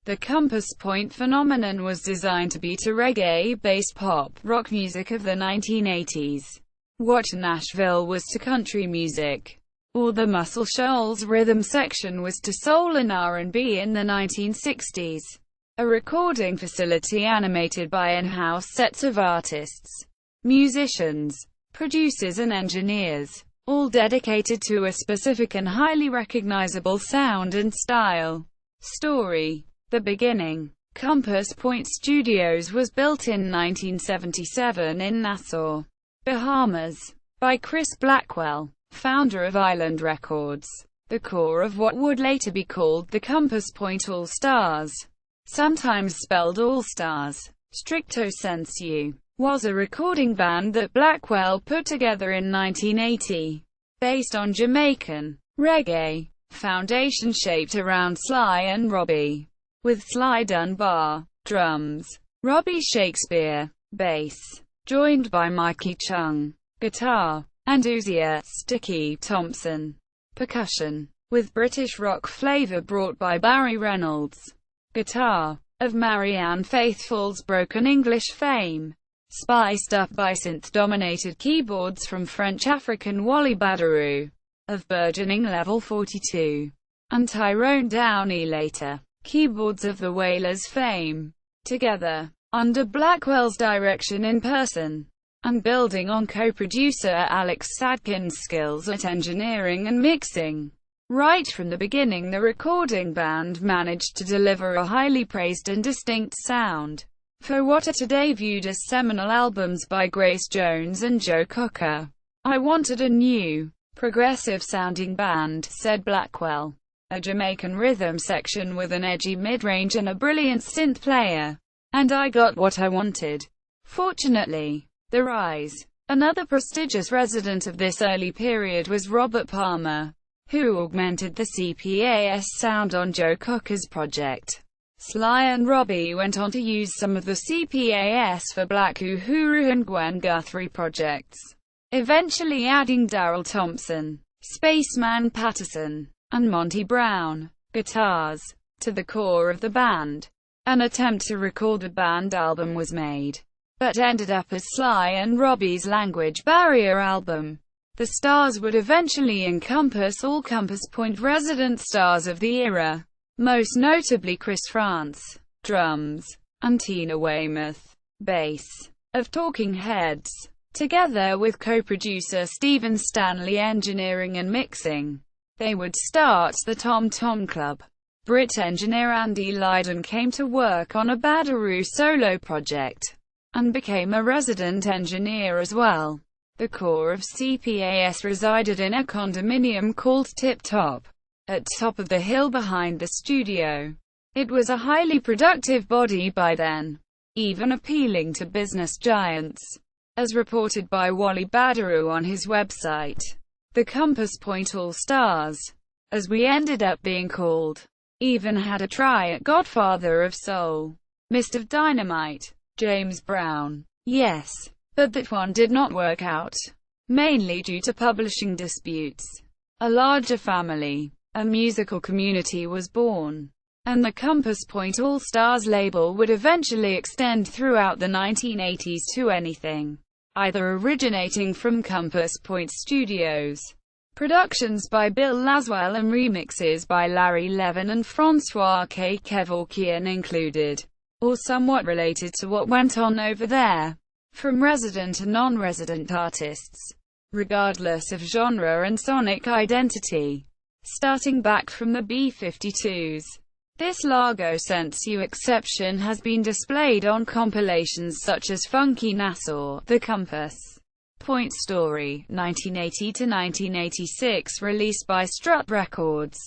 The compass point phenomenon was designed to beat a reggae-based pop-rock music of the 1980s. What Nashville was to country music, or the Muscle Shoals Rhythm Section was to soul and R&B in the 1960s. A recording facility animated by in-house sets of artists, musicians, producers and engineers, all dedicated to a specific and highly recognizable sound and style. Story. The beginning. Compass Point Studios was built in 1977 in Nassau, Bahamas, by Chris Blackwell, founder of Island Records. The core of what would later be called the Compass Point All-Stars, sometimes spelled All Stars, stricto sensu, was a recording band that Blackwell put together in 1980, based on Jamaican reggae foundation shaped around Sly and Robbie, with Sly Dunbar, drums, Robbie Shakespeare, bass, joined by Mikey Chung, guitar, and Uzziah Sticky Thompson, percussion, with British rock flavour brought by Barry Reynolds, guitar, of Marianne Faithfull's Broken English fame, spiced up by synth-dominated keyboards from French-African Wally Badarou, of burgeoning Level 42, and Tyrone Downey later, keyboards of the Wailers fame. Together, under Blackwell's direction in person, and building on co-producer Alex Sadkin's skills at engineering and mixing. Right from the beginning, the recording band managed to deliver a highly praised and distinct sound for what are today viewed as seminal albums by Grace Jones and Joe Cocker. "I wanted a new, progressive-sounding band," said Blackwell. "A Jamaican rhythm section with an edgy mid-range and a brilliant synth player. And I got what I wanted." Fortunately, the rise. Another prestigious resident of this early period was Robert Palmer, who augmented the CPAS sound on Joe Cocker's project. Sly and Robbie went on to use some of the CPAS for Black Uhuru and Gwen Guthrie projects, eventually adding Daryl Thompson, Spaceman Patterson, and Monty Brown, guitars, to the core of the band. An attempt to record a band album was made, but ended up as Sly and Robbie's Language Barrier album. The stars would eventually encompass all Compass Point resident stars of the era, most notably Chris France, drums, and Tina Weymouth, bass, of Talking Heads, together with co-producer Stephen Stanley engineering and mixing. They would start the Tom Tom Club. Brit engineer Andy Lydon came to work on a Badarou solo project, and became a resident engineer as well. The core of CPAS resided in a condominium called Tip Top, at top of the hill behind the studio. It was a highly productive body by then, even appealing to business giants. As reported by Wally Badarou on his website, the Compass Point All-Stars, as we ended up being called, even had a try at Godfather of Soul, Mist of Dynamite, James Brown. Yes, but that one did not work out, mainly due to publishing disputes. A larger family, a musical community was born, and the Compass Point All-Stars label would eventually extend throughout the 1980s to anything, either originating from Compass Point Studios, productions by Bill Laswell and remixes by Larry Levin and Francois K. Kevorkian included, or somewhat related to what went on over there, from resident and non-resident artists, regardless of genre and sonic identity. Starting back from the B-52s, this Largo Sensu exception has been displayed on compilations such as Funky Nassau, The Compass Point Story, 1980–1986, released by Strut Records,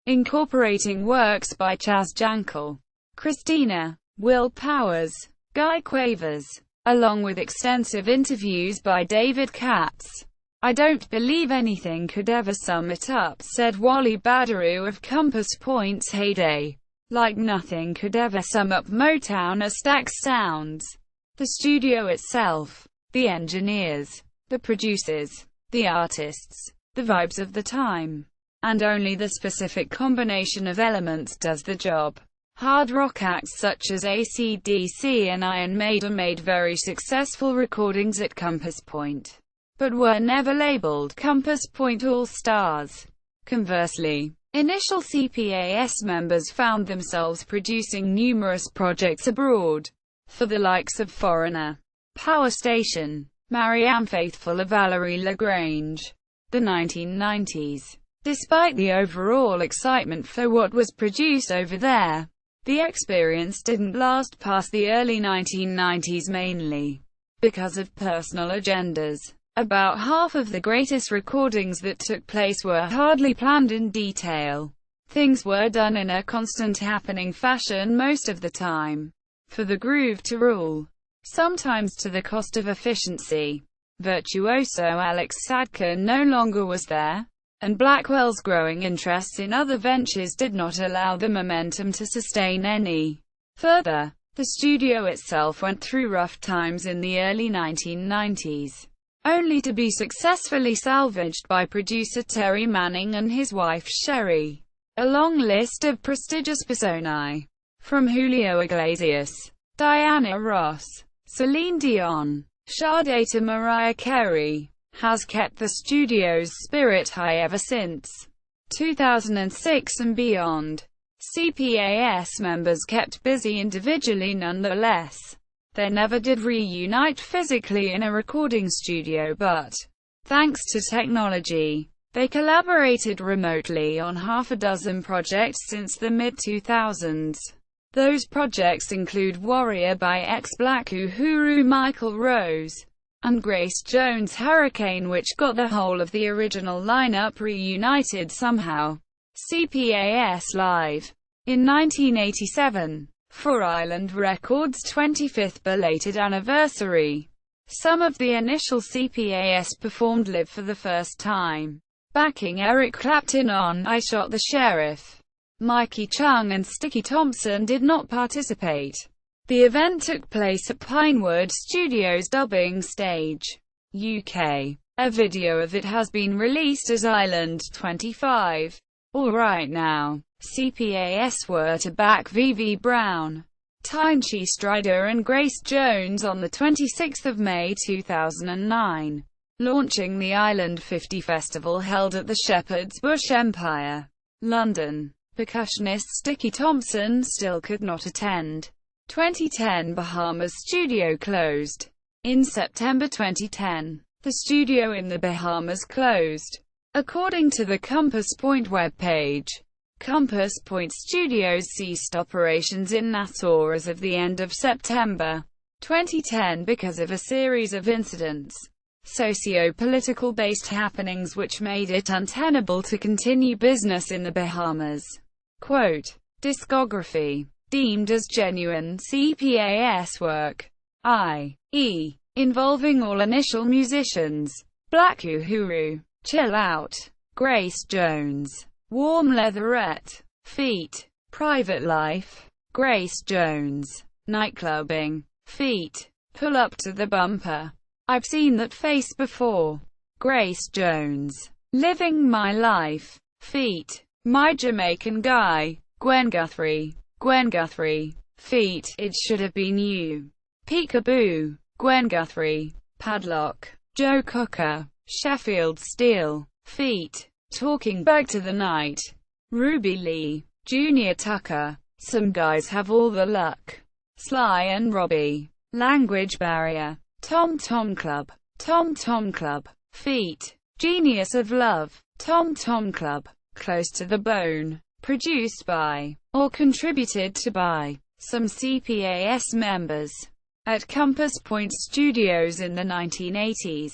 incorporating works by Chaz Jankel, Christina, Will Powers, Guy Quavers, along with extensive interviews by David Katz. "I don't believe anything could ever sum it up," said Wally Badarou of Compass Point's heyday. "Like nothing could ever sum up Motown or Stax sounds. The studio itself, the engineers, the producers, the artists, the vibes of the time, and only the specific combination of elements does the job." Hard rock acts such as AC/DC and Iron Maiden made very successful recordings at Compass Point, but were never labeled Compass Point All-Stars. Conversely, initial CPAS members found themselves producing numerous projects abroad, for the likes of Foreigner, Power Station, Marianne Faithfull or Valerie Lagrange. The 1990s. Despite the overall excitement for what was produced over there, the experience didn't last past the early 1990s, mainly because of personal agendas. About half of the greatest recordings that took place were hardly planned in detail. Things were done in a constant happening fashion most of the time, for the groove to rule, sometimes to the cost of efficiency. Virtuoso Alex Sadka no longer was there, and Blackwell's growing interests in other ventures did not allow the momentum to sustain any further. The studio itself went through rough times in the early 1990s, only to be successfully salvaged by producer Terry Manning and his wife Sherry. A long list of prestigious personae, from Julio Iglesias, Diana Ross, Celine Dion, Sade to Mariah Carey, has kept the studio's spirit high ever since 2006 and beyond. CPAS members kept busy individually nonetheless. They never did reunite physically in a recording studio, but, thanks to technology, they collaborated remotely on half a dozen projects since the mid-2000s. Those projects include Warrior by ex-Black Uhuru Michael Rose, and Grace Jones' Hurricane, which got the whole of the original lineup reunited somehow. CPAS Live. In 1987, for Island Records' 25th belated anniversary, some of the initial CPAS performed live for the first time, backing Eric Clapton on I Shot the Sheriff. Mikey Chung and Sticky Thompson did not participate. The event took place at Pinewood Studios Dubbing Stage, UK. A video of it has been released as Island 25. All Right Now. CPAS were to back VV Brown, Tynchie Strider and Grace Jones on the 26th of May 2009, launching the Island 50 festival held at the Shepherd's Bush Empire, London. Percussionist Sticky Thompson still could not attend. 2010 Bahamas studio closed. In September 2010, the studio in the Bahamas closed. According to the Compass Point webpage, Compass Point Studios ceased operations in Nassau as of the end of September 2010 because of a series of incidents, socio-political based happenings which made it untenable to continue business in the Bahamas. Quote, discography. Deemed as genuine CPAS work, i.e., involving all initial musicians. Black Uhuru, Chill Out, Grace Jones, Warm Leatherette, Feet, Private Life, Grace Jones, Nightclubbing, Feet, Pull Up to the Bumper, I've Seen That Face Before, Grace Jones, Living My Life, Feet, My Jamaican Guy, Gwen Guthrie, Feet, It Should Have Been You, Peekaboo, Gwen Guthrie, Padlock, Joe Cocker, Sheffield Steel, Feet, Talking Back to the Night, Ruby Lee, Junior Tucker, Some Guys Have All the Luck, Sly and Robbie, Language Barrier, Tom Tom Club, Feet, Genius of Love, Tom Tom Club, Close to the Bone, produced by, or contributed to by, some CPAS members, at Compass Point Studios in the 1980s.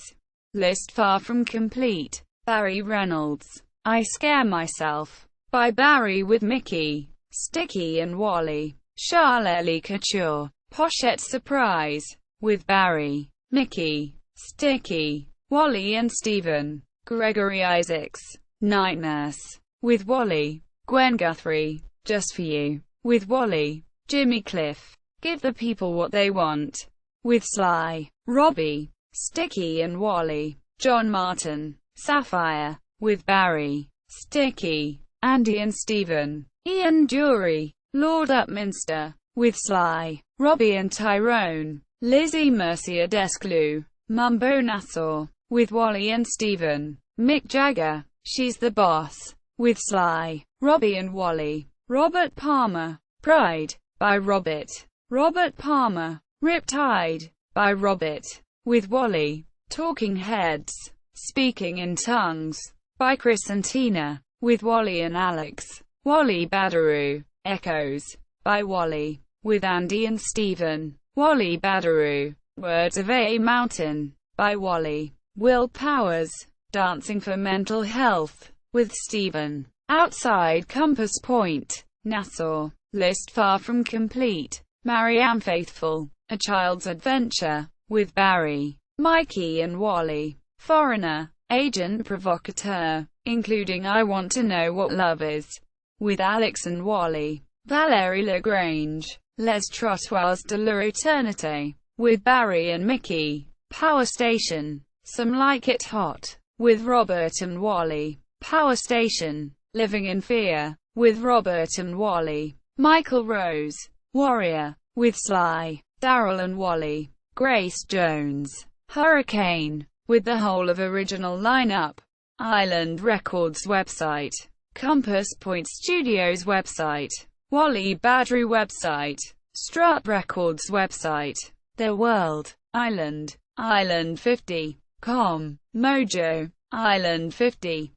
List far from complete. Barry Reynolds, I Scare Myself, by Barry with Mickey, Sticky and Wally. Charles Couture, Pochette Surprise, with Barry, Mickey, Sticky, Wally and Stephen. Gregory Isaacs, Night Nurse, with Wally. Gwen Guthrie, Just For You, with Wally. Jimmy Cliff, Give the People What They Want, with Sly, Robbie, Sticky and Wally. John Martin, Sapphire, with Barry, Sticky, Andy and Stephen. Ian Dury, Lord Upminster, with Sly, Robbie and Tyrone, Lizzie Mercier Desclue, Mumbo Nassau, with Wally and Stephen, Mick Jagger, She's the Boss, with Sly, Robbie and Wally, Robert Palmer, Pride, by Robert, Robert Palmer, Riptide, by Robert, with Wally, Talking Heads, Speaking in Tongues, by Chris and Tina, with Wally and Alex, Wally Badarou, Echoes, by Wally, with Andy and Stephen, Wally Badarou, Words of a Mountain, by Wally, Will Powers, Dancing for Mental Health, with Stephen, Outside Compass Point, Nassau, List Far From Complete, Marianne Faithful, A Child's Adventure, with Barry, Mikey and Wally, Foreigner, Agent Provocateur, including I Want to Know What Love Is, with Alex and Wally, Valérie Lagrange, Les Trottoirs de l'Eternité, with Barry and Mickey, Power Station, Some Like It Hot, with Robert and Wally, Power Station, Living in Fear, with Robert and Wally, Michael Rose, Warrior, with Sly, Daryl and Wally, Grace Jones, Hurricane, with the whole of original lineup, Island Records website, Compass Point Studios website, Wally Badarou website, Strut Records website, Their World, Island, Island 50, Com, Mojo, Island 50.